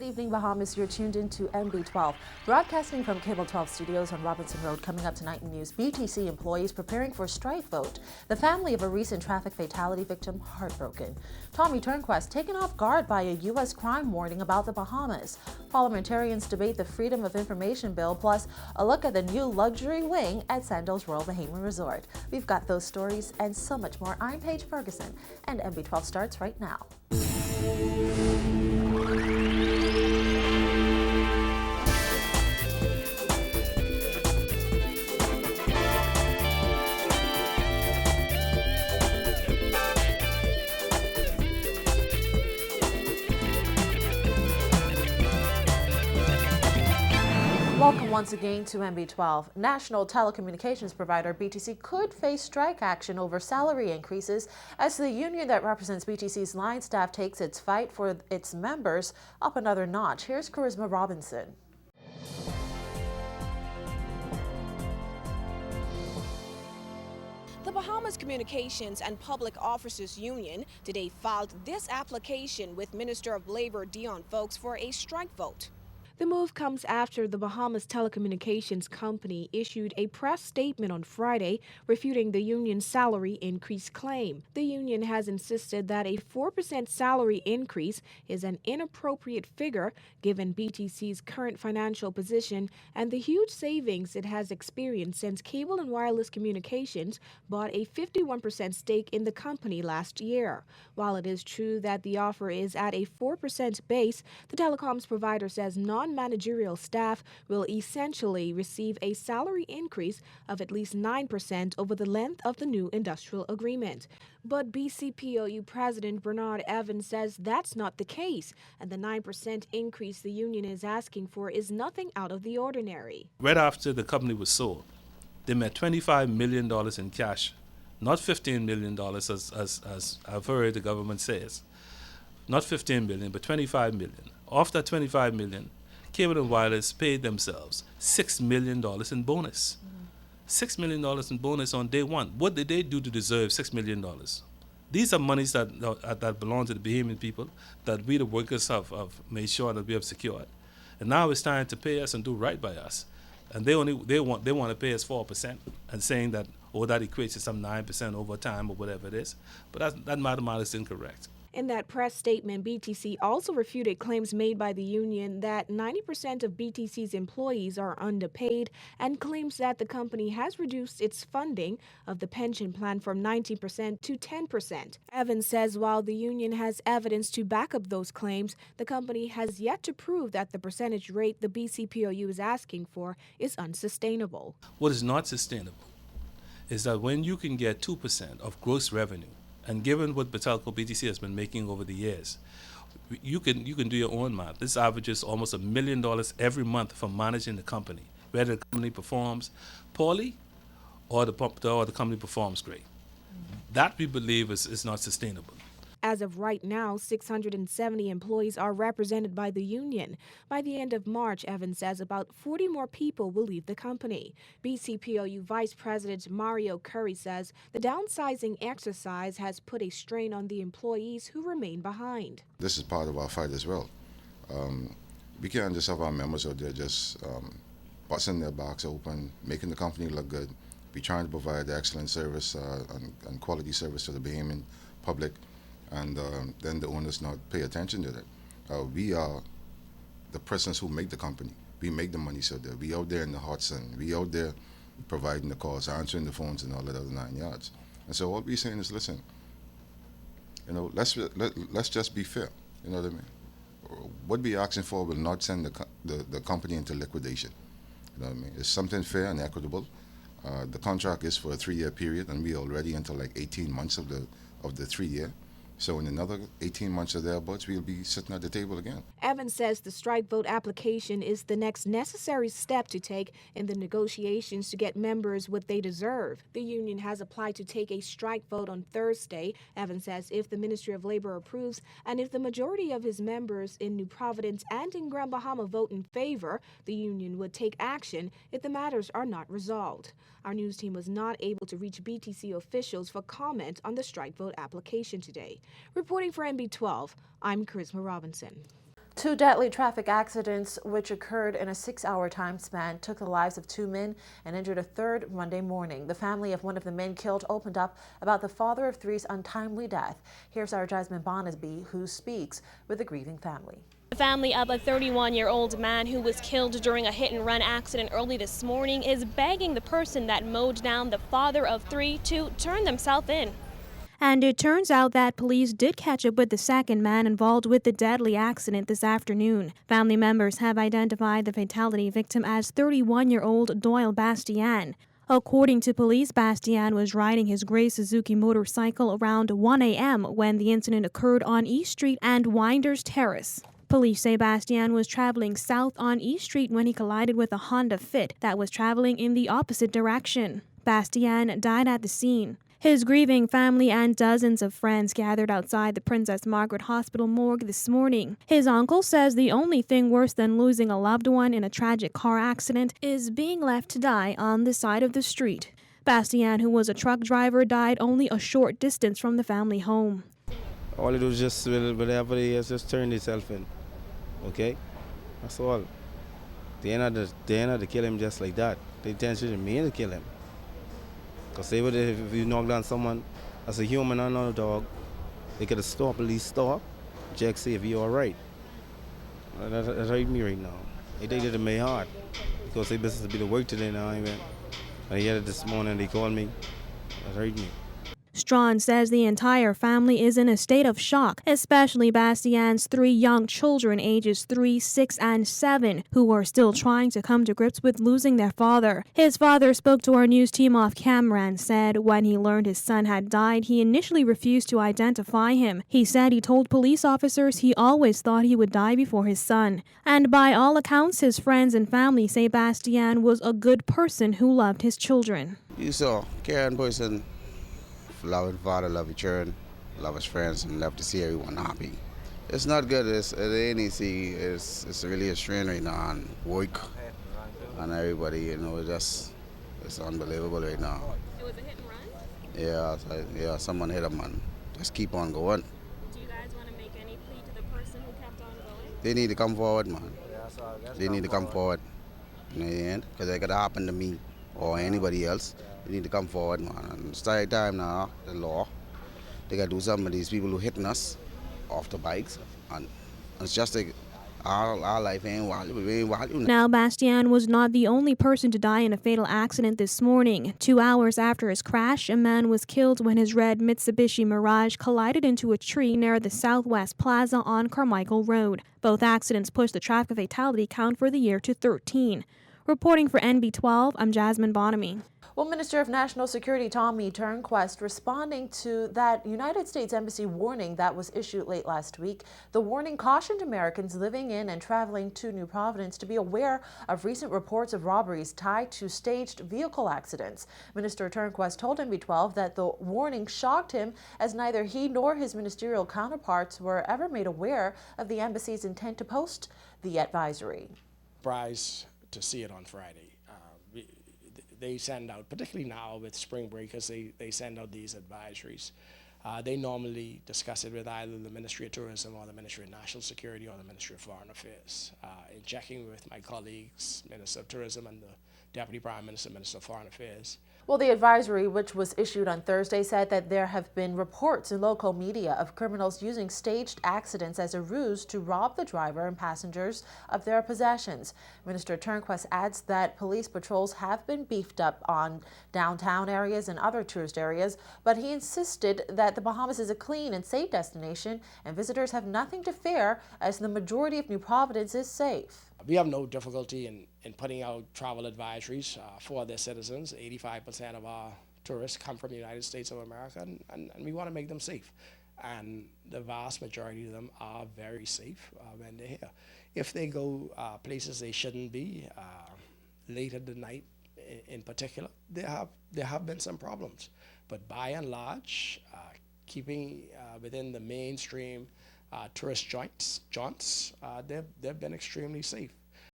evening, Bahamas. You're tuned into MB12, broadcasting from Cable 12 Studios on Robinson Road. Coming up tonight in news, BTC employees preparing for strike vote. The family of a recent traffic fatality victim heartbroken. Tommy Turnquest taken off guard by a U.S. crime warning about the Bahamas. Parliamentarians debate the Freedom of Information bill, plus a look at the new luxury wing at Sandals Royal Bahamian Resort. We've got those stories and so much more. I'm Paige Ferguson, and MB12 starts right now. Welcome once again to MB12. National telecommunications provider BTC could face strike action over salary increases as the union that represents BTC's line staff takes its fight for its members up another notch. Here's Charisma Robinson. The Bahamas Communications and Public Officers Union today filed this application with Minister of Labor Dion Fowkes for a strike vote. The move comes after the Bahamas Telecommunications Company issued a press statement on Friday refuting the union's salary increase claim. The union has insisted that a 4% salary increase is an inappropriate figure given BTC's current financial position and the huge savings it has experienced since Cable and Wireless Communications bought a 51% stake in the company last year. While it is true that the offer is at a 4% base, the telecoms provider says non-managerial staff will essentially receive a salary increase of at least 9% over the length of the new industrial agreement. But BCPOU President Bernard Evans says that's not the case, and the 9% increase the union is asking for is nothing out of the ordinary. Right after the company was sold, they made $25 million in cash, not $15 million as I've heard the government says. Not $15 million, but $25 million. Of that $25 million, Cable and Wireless paid themselves $6 million in bonus. $6 million in bonus on day one. What did they do to deserve $6 million? These are monies that belong to the Bahamian people that we, the workers, have made sure that we have secured. And now it's time to pay us and do right by us. And they want to pay us 4% and saying that, that equates to some 9% over time or whatever it is. But that mathematics is incorrect. In that press statement, BTC also refuted claims made by the union that 90% of BTC's employees are underpaid and claims that the company has reduced its funding of the pension plan from 90% to 10%. Evans says while the union has evidence to back up those claims, the company has yet to prove that the percentage rate the BCPOU is asking for is unsustainable. What is not sustainable is that when you can get 2% of gross revenue, and given what Batelco BTC has been making over the years, you can do your own math. This averages almost $1 million every month for managing the company, whether the company performs poorly or the company performs great. That we believe is not sustainable. As of right now, 670 employees are represented by the union. By the end of March, Evans says about 40 more people will leave the company. BCPOU Vice President Mario Curry says the downsizing exercise has put a strain on the employees who remain behind. This is part of our fight as well. We can't just have our members out there just busting their backs open, making the company look good. We're trying to provide excellent service and quality service to the Bahamian public. And then the owners not pay attention to that. We are the persons who make the company. We make the money so that we out there in the hot sun. We out there providing the calls, answering the phones and all that other 9 yards. And so what we're saying is, listen, let's just be fair. You know what I mean? What we're asking for will not send the company into liquidation. You know what I mean? It's something fair and equitable. The contract is for a 3-year period, and we're already into like 18 months of the 3-year. So in another 18 months or thereabouts, we'll be sitting at the table again. Evans says the strike vote application is the next necessary step to take in the negotiations to get members what they deserve. The union has applied to take a strike vote on Thursday. Evans says if the Ministry of Labor approves and if the majority of his members in New Providence and in Grand Bahama vote in favor, the union would take action if the matters are not resolved. Our news team was not able to reach BTC officials for comment on the strike vote application today. Reporting for MB12, I'm Charisma Robinson. Two deadly traffic accidents, which occurred in a 6-hour time span, took the lives of 2 men and injured a third Monday morning. The family of one of the men killed opened up about the father of three's untimely death. Here's our Jasmine Bonasby, who speaks with the grieving family. The family of a 31-year-old man who was killed during a hit-and-run accident early this morning is begging the person that mowed down the father of three to turn themselves in. And it turns out that police did catch up with the second man involved with the deadly accident this afternoon. Family members have identified the fatality victim as 31-year-old Doyle Bastian. According to police, Bastian was riding his gray Suzuki motorcycle around 1 a.m. when the incident occurred on East Street and Winders Terrace. Police say Bastian was traveling south on East Street when he collided with a Honda Fit that was traveling in the opposite direction. Bastian died at the scene. His grieving family and dozens of friends gathered outside the Princess Margaret Hospital morgue this morning. His uncle says the only thing worse than losing a loved one in a tragic car accident is being left to die on the side of the street. Bastian, who was a truck driver, died only a short distance from the family home. All it was just whatever it is, just turn yourself in. Okay? That's all. They ain't had to kill him just like that. They intentionally mean to kill him. Because they would, if you knock down someone as a human and not a dog, they could have stopped, at least stop, check, see if you're all right. That hurt me right now. They did it to me hard. Because they business to be the work today now, even. I had it this morning, they called me. That hurt me. Strawn says the entire family is in a state of shock, especially Bastian's 3 young children ages 3, 6, and 7, who are still trying to come to grips with losing their father. His father spoke to our news team off camera and said when he learned his son had died, he initially refused to identify him. He said he told police officers he always thought he would die before his son. And by all accounts, his friends and family say Bastian was a good person who loved his children. You saw caring person. Love his father, love his children, love his friends, and love to see everyone happy. It's not good. It's really a strain right now on work and everybody. You know, it's unbelievable right now. It was a hit and run? Yeah, someone hit him and just keep on going. Do you guys want to make any plea to the person who kept on going? They need to come forward, man. They need to come forward. Because it could happen to me or anybody else. They need to come forward, man. And it's the time now, the law. They got to do something with these people who hitting us off the bikes. And it's just like our life ain't value. Now, Bastian was not the only person to die in a fatal accident this morning. 2 hours after his crash, a man was killed when his red Mitsubishi Mirage collided into a tree near the Southwest Plaza on Carmichael Road. Both accidents pushed the traffic fatality count for the year to 13. Reporting for NB12, I'm Jasmine Bonamy. Well, Minister of National Security Tommy Turnquest responding to that United States Embassy warning that was issued late last week. The warning cautioned Americans living in and traveling to New Providence to be aware of recent reports of robberies tied to staged vehicle accidents. Minister Turnquest told NB12 that the warning shocked him as neither he nor his ministerial counterparts were ever made aware of the embassy's intent to post the advisory. Surprised to see it on Friday. They send out, particularly now with spring breakers, they send out these advisories. They normally discuss it with either the Ministry of Tourism or the Ministry of National Security or the Ministry of Foreign Affairs. In checking with my colleagues, Minister of Tourism and the Deputy Prime Minister, Minister of Foreign Affairs. Well, the advisory, which was issued on Thursday, said that there have been reports in local media of criminals using staged accidents as a ruse to rob the driver and passengers of their possessions. Minister Turnquest adds that police patrols have been beefed up on downtown areas and other tourist areas, but he insisted that the Bahamas is a clean and safe destination and visitors have nothing to fear as the majority of New Providence is safe. We have no difficulty in putting out travel advisories for their citizens. 85% of our tourists come from the United States of America, and we want to make them safe. And the vast majority of them are very safe when they're here. If they go places they shouldn't be, late at the night in particular, there have been some problems. But by and large, keeping within the mainstream tourist jaunts, they've been extremely safe.